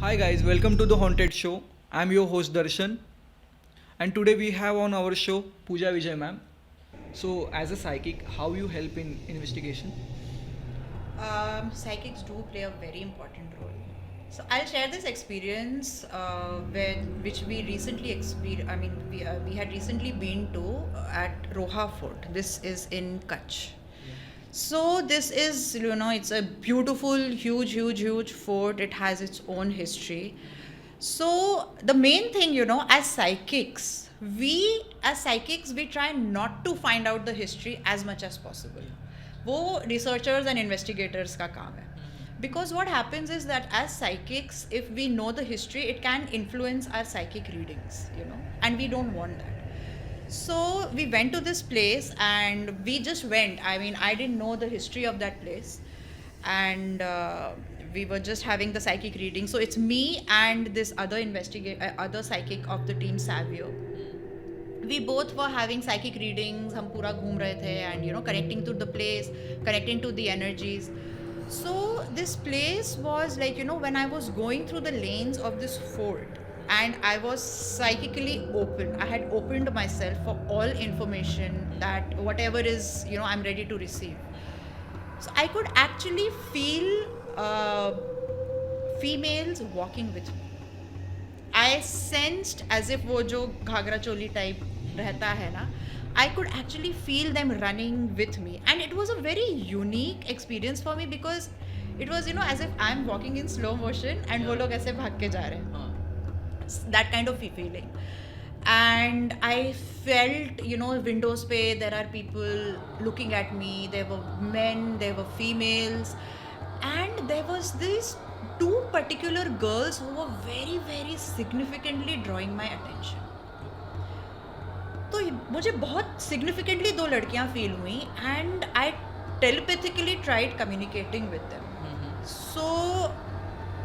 Hi guys, welcome to the Haunted Show. I'm your host Darshan, and today we have on our show Pooja Vijay ma'am. So, as a psychic, how you help in investigation? Psychics do play a very important role. So I'll share this experience which we recently experienced. I mean, we had recently been to at Roha Fort. This is in Kutch. So this is, it's a beautiful, huge fort. It has its own history. So the main thing, as psychics, we try not to find out the history as much as possible. वो researchers and investigators का काम है. Because what happens is that as psychics, if we know the history, it can influence our psychic readings, and we don't want that. So we went to this place and we just went. I mean, I didn't know the history of that place. And we were just having the psychic reading. So it's me and this other psychic of the team, Savio. We both were having psychic readings. हम पूरा घूम रहे थे and connecting to the place, connecting to the energies. So this place was like, when I was going through the lanes of this fort and I was psychically open. I had opened myself for all information that whatever is, I'm ready to receive. So I could actually feel females walking with me. I sensed as if वो जो ghagra choli type रहता है ना, I could actually feel them running with me, and it was a very unique experience for me because it was as if I'm walking in slow motion and वो लोग ऐसे भाग के जा रहे हैं. That kind of feeling. And I felt, windows pe there are people looking at me. There were men, there were females, and there was these two particular girls who were very significantly drawing my attention. तो मुझे बहुत significantly दो लड़कियां feel हुई and I telepathically tried communicating with them. So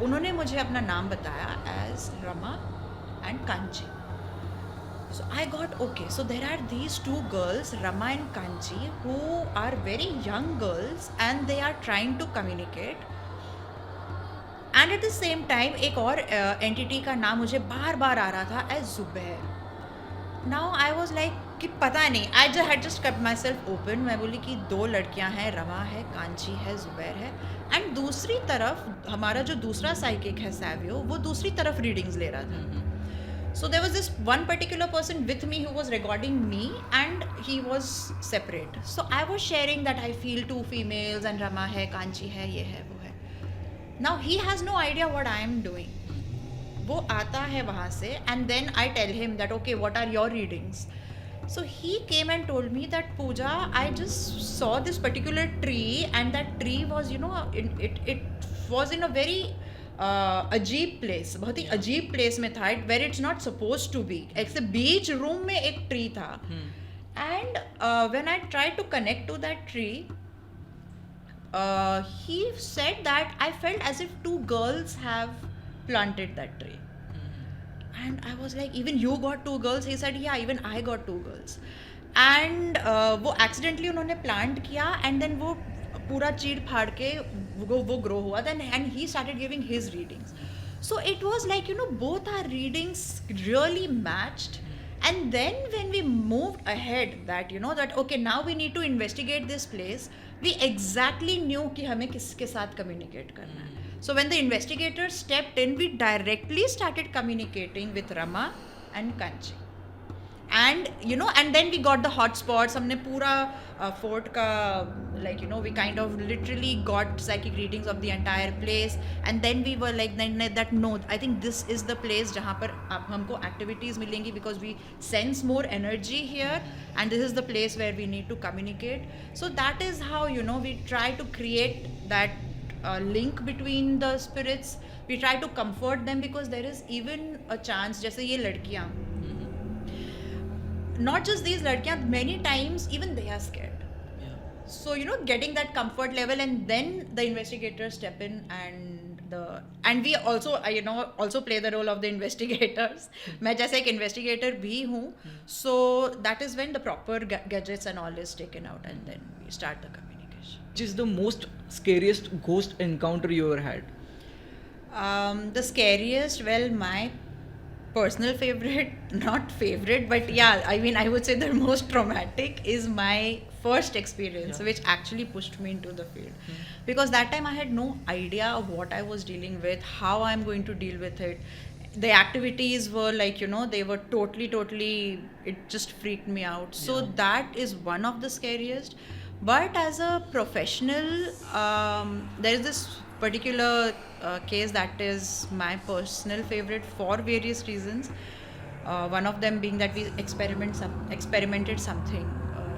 उन्होंने मुझे अपना नाम बताया as Rama and Kanchi. So I got okay. So there are these two girls, Rama and Kanchi, who are very young girls and they are trying to communicate. And at the same time, एक और entity का नाम मुझे बार आ रहा था as Zubair. Now I was like कि पता नहीं. I had just kept myself open. मैं बोली कि दो लड़कियां हैं, रमा है, कांची है, जुबैर है. एंड दूसरी तरफ हमारा जो दूसरा साइकिक है सैवियो, वो दूसरी तरफ रीडिंग्स ले रहा था. So there was this one particular person with me who was recording me and he was separate. So I was sharing that I feel two females and Rama hai, Kanchi hai, ye hai, wo hai. Now he has no idea what I am doing. वो आता है वहाँ से and then I tell him that okay, what are your readings? So he came and told me that Pooja, I just saw this particular tree and that tree was, it was in a very अजीब place, बहुत ही अजीब place में था, where it's not suppose to be. ऐसे बीच room में एक ट्री था and when I try to connect to that tree he said that I felt as if two girls have planted that tree. And I was like, even you got two girls? He said, yeah, even I got two girls. And वो accidentally उन्होंने plant किया and then वो पूरा चीड़ फाड़ के वो grow हुआ. Then and he started giving his readings. So it was like, both our readings really matched. And then when we moved ahead that, that okay, now we need to investigate this place, we exactly knew कि हमें किसके साथ communicate करना है. So when the investigators stepped in, we directly started communicating with Rama and Kanchi. And and then we got the hot spots. हमने पूरा fort का we kind of literally got psychic readings of the entire place. And then we were like that no, I think this is the place जहाँ पर हमको activities मिलेंगी because we sense more energy here and this is the place where we need to communicate. So that is how we try to create that link between the spirits. We try to comfort them because there is even a chance, जैसे ये लड़कियाँ, not just these ladkiyan, many times even they are scared. So getting that comfort level and then the investigators step in and we also also play the role of the investigators. मैं जैसे एक investigator भी हूँ. So that is when the proper gadgets and all is taken out and then we start the communication. Which is the most scariest ghost encounter you ever had? The scariest, well, my personal favorite, not favorite, but yeah, I mean, I would say the most traumatic is my first experience, Yeah. which actually pushed me into the field. Because that time I had no idea of what I was dealing with, how I'm going to deal with it. The activities were like, they were totally, it just freaked me out. So Yeah. that is one of the scariest. But as a professional, there is this particular case that is my personal favorite for various reasons. One of them being that we experimented something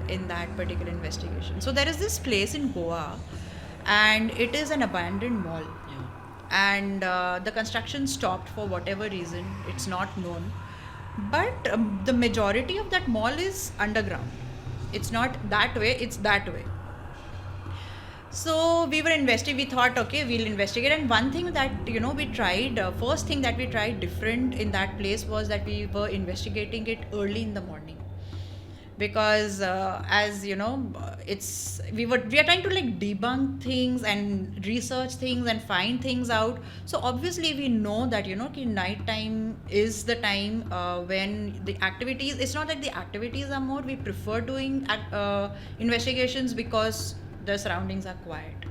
in that particular investigation. So there is this place in Goa, and it is an abandoned mall, Yeah. and the construction stopped for whatever reason. It's not known, but the majority of that mall is underground. It's not that way, it's that way. So we were investigating. We thought, okay, we'll investigate. And one thing that we tried, first thing that we tried different in that place was that we were investigating it early in the morning, because as you know, we are trying to like debunk things and research things and find things out. So obviously we know that ki night time is the time when the activities. It's not that the activities are more. We prefer doing investigations because the surroundings are quiet.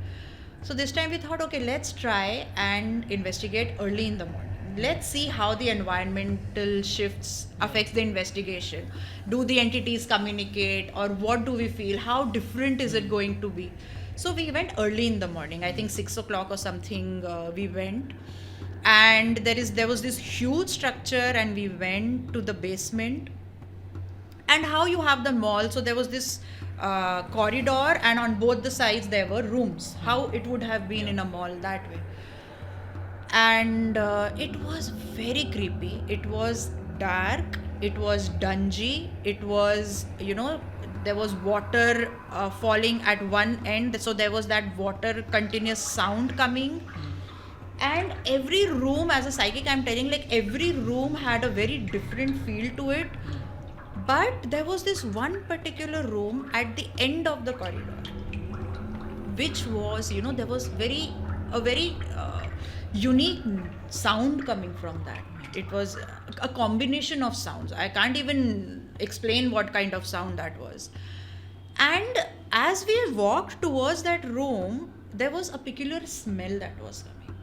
So this time we thought, okay, let's try and investigate early in the morning. Let's see how the environmental shifts affects the investigation. Do the entities communicate, or what do we feel? How different is it going to be? So we went early in the morning. I think 6 o'clock or something. We went, and there was this huge structure, and we went to the basement. And how you have the mall, so there was this corridor, and on both the sides there were rooms, how it would have been in a mall that way. And it was very creepy. It was dark, it was dungy, it was there was water falling at one end, so there was that water continuous sound coming. And every room, as a psychic I'm telling, like every room had a very different feel to it. But there was this one particular room at the end of the corridor, which was, there was a very unique sound coming from that. It was a combination of sounds. I can't even explain what kind of sound that was. And as we walked towards that room, there was a peculiar smell that was coming.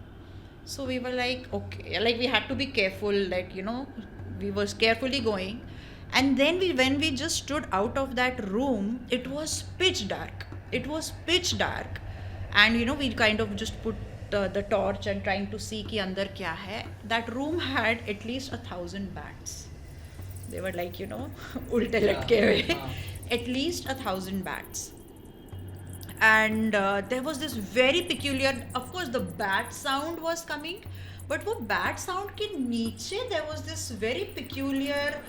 So we were like, okay, like we had to be careful, like, we were carefully going. And then when we just stood out of that room, it was pitch dark. It was pitch dark. And, we kind of just put the torch and trying to see ki andar kya hai. That room had at least 1,000 bats. They were like, ulte latke hue. At least 1,000 bats. And there was this very peculiar, of course the bat sound was coming, but wo bat sound ke niche there was this very peculiar,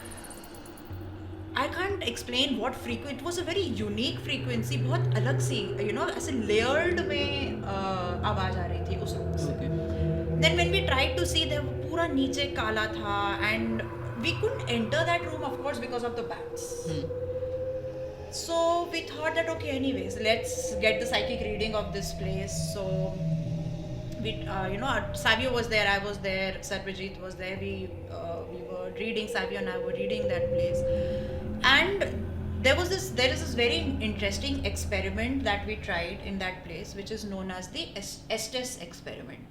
I can't explain what frequency. It was a very unique frequency, बहुत अलग सी, ऐसे layered में आवाज आ रही थी उस room से. Okay. Then when we tried to see, there पूरा नीचे काला था, and we couldn't enter that room, of course, because of the bats. So we thought that, okay, anyways, let's get the psychic reading of this place. So we, Savio was there, I was there, Sarvajit was there. We were reading, Savio and I were reading that place. And there is this very interesting experiment that we tried in that place, which is known as the Estes experiment.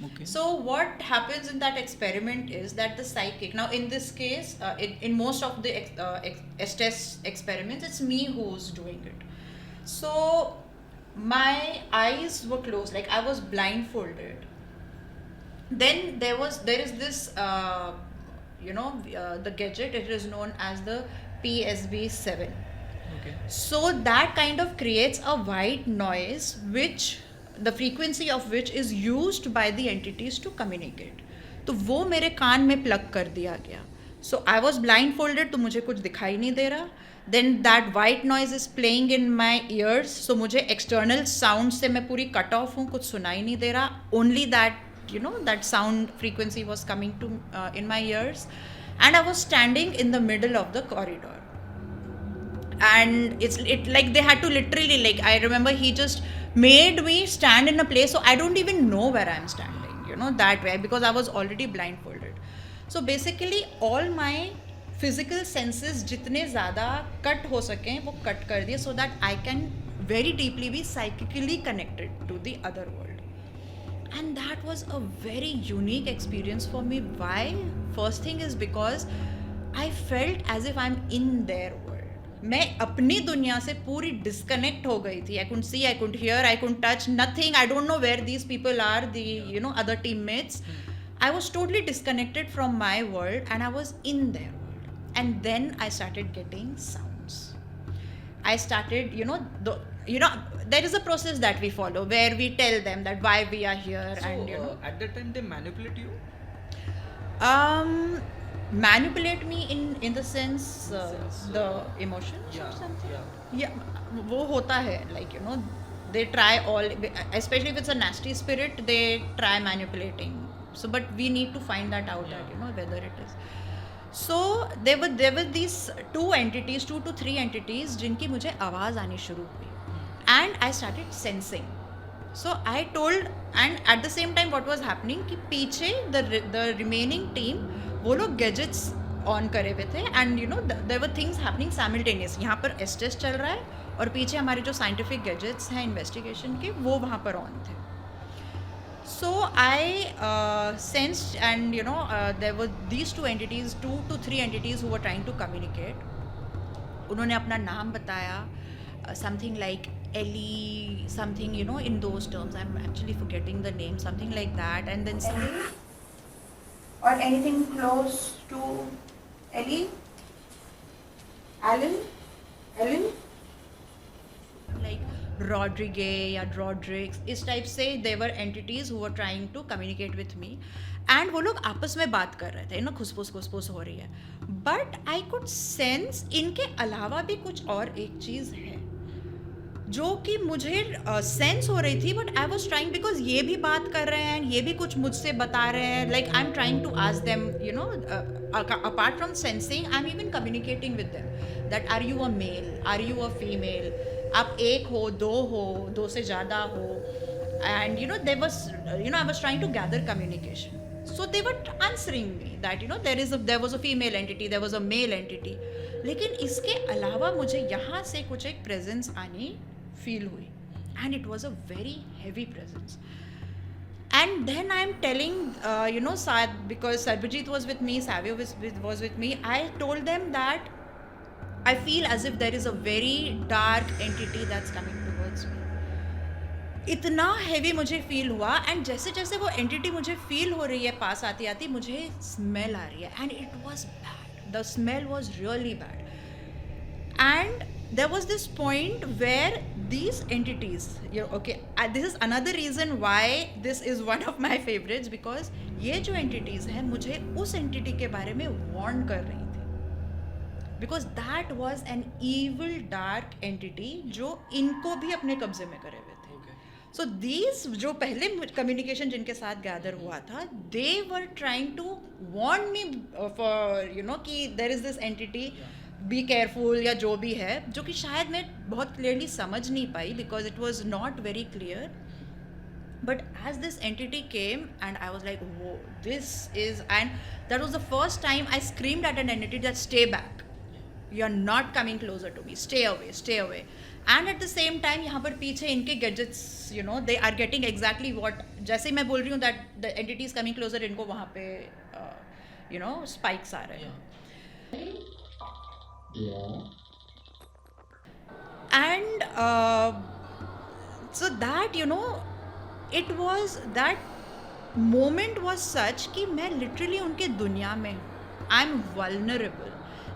Okay. So what happens in that experiment is that the psychic, now in this case, in most of the Estes experiments, it's me who's doing it. So my eyes were closed, like I was blindfolded. Then there is this, the gadget. It is known as the PSB7. Okay. So that kind of creates a white noise, which the frequency of which is used by the entities to communicate. तो वो मेरे कान में plug कर दिया गया. So I was blindfolded, तो मुझे कुछ दिखाई नहीं दे रहा. Then that white noise is playing in my ears. So मुझे external sound से मैं पूरी cut off हूँ, कुछ सुनाई नहीं दे रहा. Only that, that sound frequency was coming to in my ears. And I was standing in the middle of the corridor. And it like they had to literally, like, I remember he just made me stand in a place, so I don't even know where I'm standing. that way, because I was already blindfolded. So basically all my physical senses जितने ज़्यादा cut हो सकें वो cut कर दिए, so that I can very deeply be psychically connected to the other world. And that was a very unique experience for me. Why? First thing is because I felt as if I'm in their world. मैं अपनी दुनिया से पूरी disconnect हो गई थी. I couldn't see, I couldn't hear, I couldn't touch, nothing. I don't know where these people are, the other teammates. I was totally disconnected from my world and I was in their world. And then I started getting sounds. I started, there is a process that we follow where we tell them that why we are here. So, and at that time they manipulate you? Manipulate me in the sense the emotions or something. Yeah, वो होता है, like they try all, especially if it's a nasty spirit, they try manipulating. So but we need to find that out, that whether it is. So there were these two to three entities जिनकी मुझे आवाज़ आनी शुरू हुई, and I started sensing. So I told, and at the same time what was happening कि पीछे the remaining team वो लोग gadgets on करे हुए थे, and there were things happening simultaneously. यहाँ पर S-test चल रहा है और पीछे हमारे जो scientific gadgets हैं investigation के वो वहाँ पर on थे. So I sensed, and there were these two to three entities who were trying to communicate. उन्होंने अपना नाम बताया, something like Ellie, something in those terms. I'm actually forgetting the name, something like that. And then Ellie? Or anything close to Ellie? Alan? Ellen? like Rodriguez या Rodriguez, इस type से they were entities who were trying to communicate with me, and वो लोग आपस में बात कर रहे थे, खुसफुस हो रही है, but I could sense इनके अलावा भी कुछ और एक चीज़ है जो कि मुझे सेंस हो रही थी, but I was trying, because ये भी बात कर रहे हैं, ये भी कुछ मुझसे बता रहे हैं, like I am trying to ask them, apart from sensing I am even communicating with them that are you a male, are you a female, आप एक हो, दो से ज़्यादा हो, and I was trying to gather communication. So they were answering me that there was a female entity, there was a male entity, लेकिन इसके अलावा मुझे यहाँ से कुछ एक presence आनी feel हुई, and it was a very heavy presence. And then I'm telling because Sarvajit was with me, Savio was with me, I told them that I feel as if there is a very dark entity that's coming towards me. इतना heavy मुझे feel हुआ, and जैसे जैसे वो entity मुझे feel हो रही है पास आती आती, मुझे स्मेल आ रही है, and it was bad, the smell was really bad. And there was this point where these entities, okay, this is another reason why this is one of my favourites, because ये जो entities हैं मुझे उस entity के बारे में warn कर रही थी, because that was an evil dark entity जो इनको भी अपने कब्जे में करे हुए थे. So these जो पहले communication जिनके साथ gather हुआ था, they were trying to warn me for कि there is this entity, be careful या जो भी है, जो कि शायद मैं बहुत clearly समझ नहीं पाई because it was not very clear. But as this entity came, and I was like, whoa, this is, and that was the first time I screamed at an entity that stay back, you are not coming closer to me, stay away. And at the same time यहाँ पर पीछे इनके gadgets, they are getting exactly what, जैसे ही मैं बोल रही हूँ that the entity is coming closer, इनको वहाँ पे spikes आ रहे हैं. And so that it was, that moment was such कि मैं literally उनके दुनिया में हूँ. I'm vulnerable.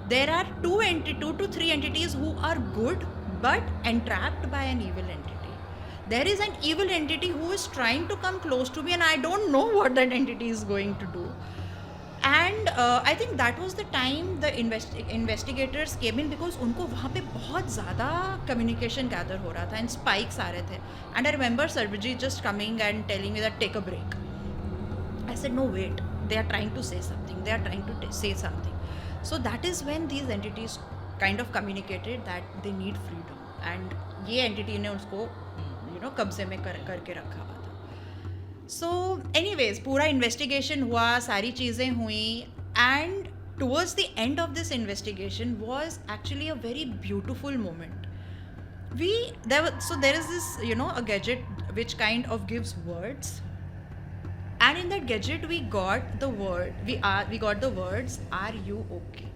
There are two to three entities who are good but entrapped by an evil entity. There is an evil entity who is trying to come close to me, and I don't know what that entity is going to do. And I think that was the time the investigators came in, because उनको वहाँ पे बहुत ज़्यादा communication gather हो रहा था and spikes आ रहे थे. And I remember Sarvajit just coming and telling me that take a break. I said no, wait, they are trying to say something. So that is when these entities kind of communicated that they need freedom, and ये entity ने उसको कब्जे में करके रखा हुआ था. So anyways, पूरा investigation हुआ, सारी चीज़ें हुई, and towards the end of this investigation was actually a very beautiful moment. There is this, a gadget which kind of gives words, and in that gadget we got the words, "Are you okay?"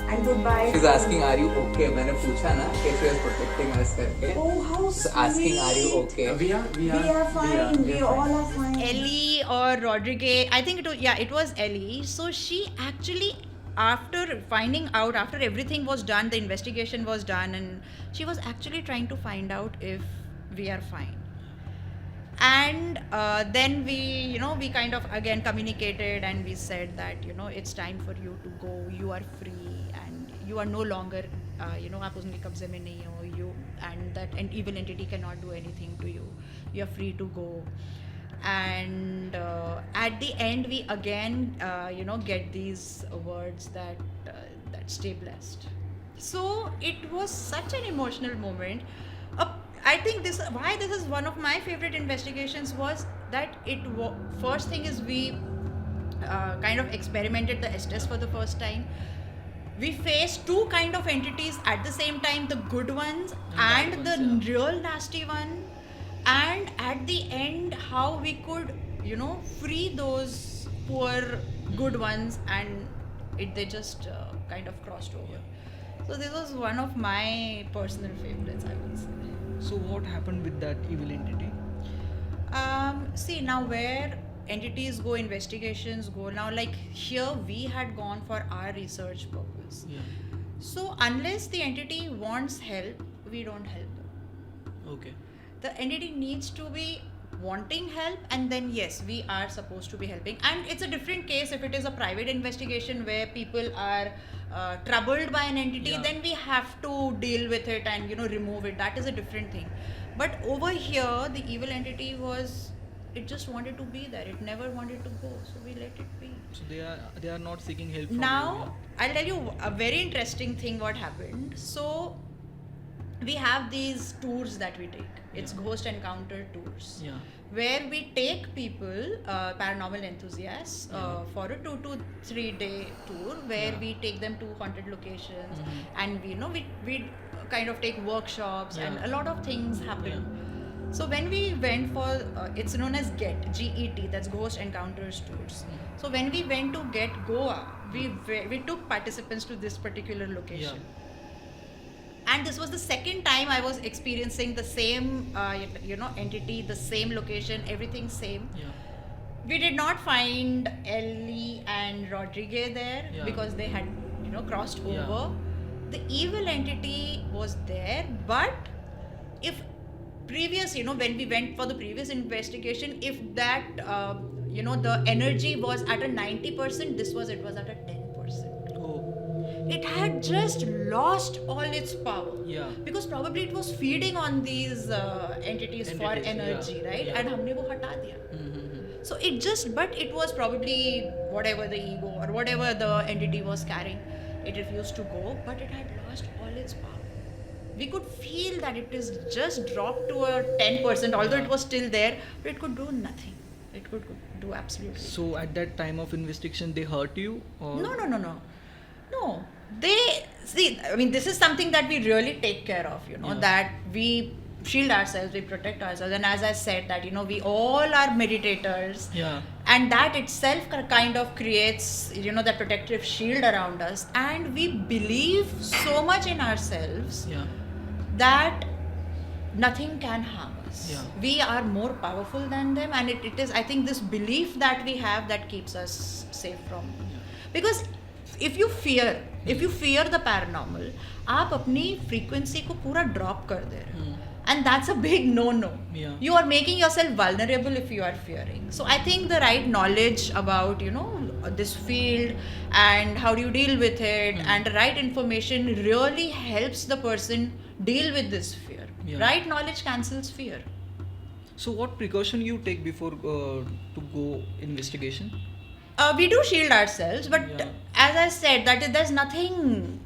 And goodbye. She's asking, "Are you okay?" मैंने पूछा ना कैसे is protecting us करके. Oh, how So asking, "Are you sweet. okay?" We are fine. We all are fine. Ellie or Rodriguez, I think it was Ellie. So she actually, after finding out, after everything was done, the investigation was done, and she was actually trying to find out if we are fine. And then we kind of again communicated, and we said that it's time for you to go. You are free, and you are no longer आप उसके कब्जे में नहीं हो, you, and that an evil entity cannot do anything to you. You are free to go. And at the end we again get these words that stay blessed. So it was such an emotional moment. I think this is one of my favorite investigations was that first thing is we kind of experimented the Estes for the first time. We faced two kind of entities at the same time, the good ones and the real nasty one. And at the end, how we could, free those poor good ones, and they just kind of crossed over. So this was one of my personal favorites, I would say. So what happened with that evil entity? See, now where entities go, investigations go. Now, like here, we had gone for our research purpose. Yeah. So unless the entity wants help, we don't help them. Okay. The entity needs to be wanting help, and then yes, we are supposed to be helping. And it's a different case if it is a private investigation where people are troubled by an entity. Yeah. Then we have to deal with it and remove it. That is a different thing. But over here, the evil entity it just wanted to be there. It never wanted to go, so we let it be. So they are not seeking help from Now I'll tell you a very interesting thing what happened. So we have these tours that we take. It's ghost encounter tours. Yeah. Where we take people, paranormal enthusiasts, for a 2 to 3 day tour where we take them to haunted locations, and we kind of take workshops, and a lot of things happen. So when we went for it's known as GET, that's Ghost Encounters Tours. So when we went to Get Goa, we took participants to this particular location. And this was the second time I was experiencing the same entity, the same location, everything same. Yeah. We did not find Ellie and Rodriguez there because they had crossed over. The evil entity was there, but if previous when we went for the previous investigation, if that the energy was at a 90%, it was at a 10%. Oh. It had just lost all its power. Yeah. Because probably it was feeding on these entities for energy, right? Yeah. And हमने वो हटा दिया. So it was probably whatever the ego or whatever the entity was carrying, it refused to go, but it had lost all its power. We could feel that it is just dropped to a 10%, although it was still there, but it could do nothing. It could do absolutely. So at that time of investigation, they hurt you? Or? No. This is something that we really take care of, that we shield ourselves, we protect ourselves. And as I said that, we all are meditators. Yeah. And that itself kind of creates, that protective shield around us. And we believe so much in ourselves that nothing can harm us. Yeah. We are more powerful than them. And it is, I think, this belief that we have that keeps us safe from them. Because if you fear the paranormal, आप अपनी frequency को पूरा drop कर दे रहे हो. And that's a big no-no. Yeah. You are making yourself vulnerable if you are fearing. So I think the right knowledge about, this field and how do you deal with it, and the right information really helps the person deal with this fear. Yeah. Right knowledge cancels fear. So what precaution you take before to go investigation? We do shield ourselves, but Yeah. as I said, there's nothing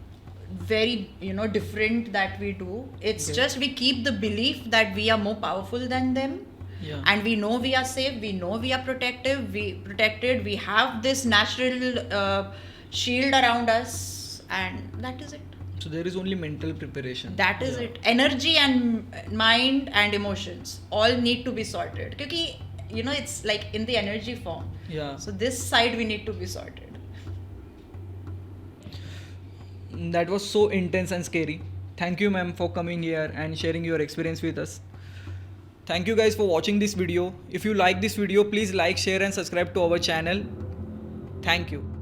very different that we do. It's just we keep the belief that we are more powerful than them, Yeah. and we know we are safe, we know we are protected, we have this natural shield around us, and that is it. So there is only mental preparation. That is Yeah. it. Energy and mind and emotions all need to be sorted. Because, you know, it's like in the energy form. Yeah. So this side we need to be sorted. That was so intense and scary. Thank you, ma'am, for coming here and sharing your experience with us. Thank you guys for watching this video. If you like this video, please like, share and subscribe to our channel. Thank you.